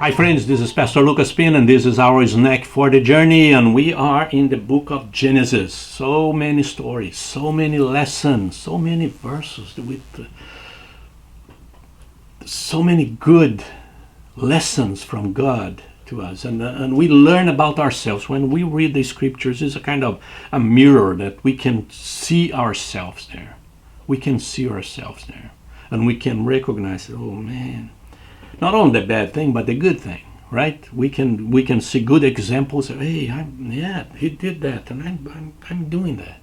Hi friends, this is Pastor Lucas Pin and this is our snack for the journey, and we are in the book of Genesis. So many stories, so many lessons, so many verses with so many good lessons from God to us, and we learn about ourselves. When we read the scriptures, it's a kind of a mirror that we can see ourselves there. We can see ourselves there and we can recognize, oh man, not only the bad thing, but the good thing, right? We can see good examples of, hey, he did that, and I'm doing that.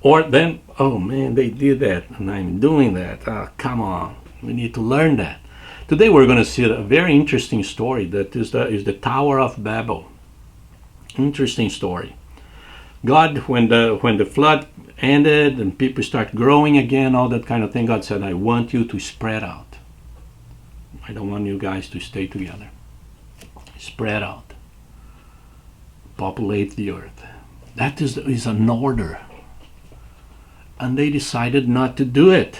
Or then, oh man, they did that, and I'm doing that. Come on, we need to learn that. Today we're going to see a very interesting story that is the Tower of Babel. Interesting story. God, when the flood ended and people start growing again, all that kind of thing, God said, I want you to spread out. I don't want you guys to stay together. Spread out. Populate the earth. That is an order. And they decided not to do it.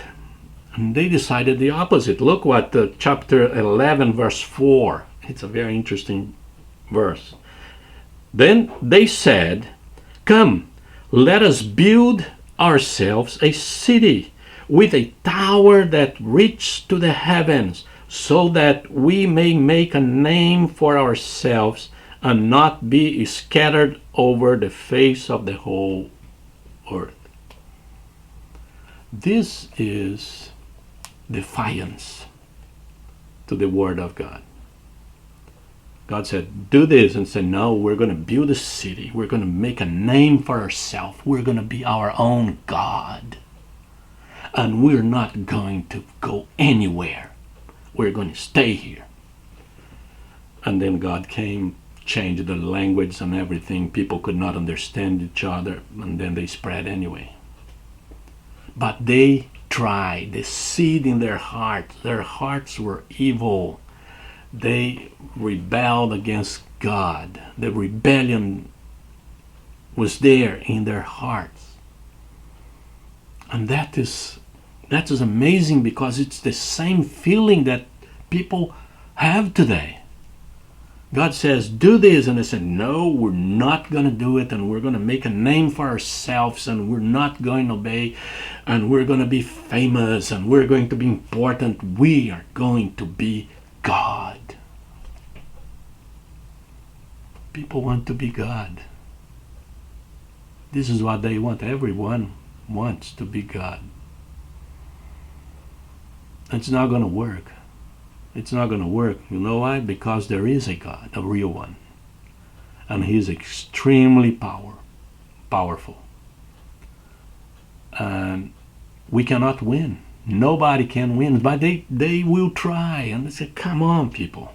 And they decided the opposite. Look what chapter 11, verse 4. It's a very interesting verse. Then they said, come, let us build ourselves a city with a tower that reaches to the heavens, so that we may make a name for ourselves and not be scattered over the face of the whole earth. This is defiance to the word of God. God said, do this, and said, no, we're going to build a city. We're going to make a name for ourselves. We're going to be our own God. And we're not going to go anywhere. We're going to stay here. And then God came, changed the language and everything. People could not understand each other, and then they spread anyway. But they tried. The seed in their hearts were evil. They rebelled against God. The rebellion was there in their hearts. And that is amazing, because it's the same feeling that people have today. God says, do this, and they said, no, we're not going to do it, and we're going to make a name for ourselves, and we're not going to obey, and we're going to be famous, and we're going to be important. We are going to be God. People want to be God. This is what they want. Everyone wants to be God. It's not going to work. It's not going to work. You know why? Because there is a God, a real one. And He's extremely powerful. And we cannot win. Nobody can win. But they will try. And they say, come on, people.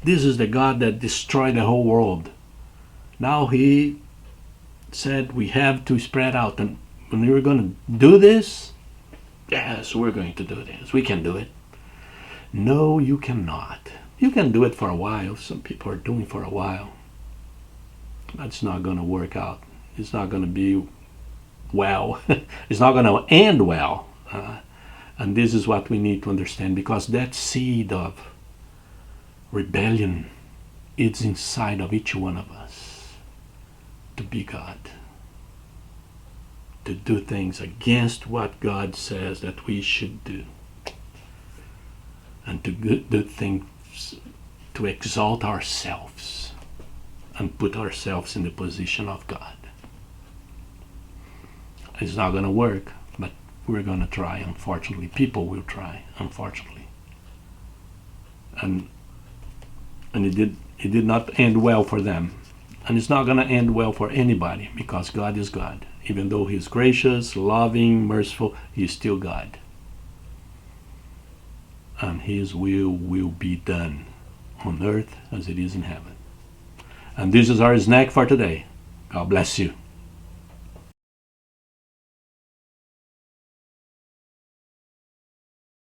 This is the God that destroyed the whole world. Now He said we have to spread out. And when we're going to do this, yes, we're going to do this. We can do it. No, you cannot. You can do it for a while. Some people are doing it for a while. That's not going to work out. It's not going to be well. It's not going to end well. And this is what we need to understand, because that seed of rebellion is inside of each one of us. To be God. To do things against what God says that we should do. And to do things to exalt ourselves and put ourselves in the position of God. It's not going to work, but we're going to try, unfortunately. People will try, unfortunately. And it did not end well for them. And it's not going to end well for anybody, because God is God. Even though He's gracious, loving, merciful, He's still God. And His will be done on earth as it is in heaven. And this is our snack for today. God bless you.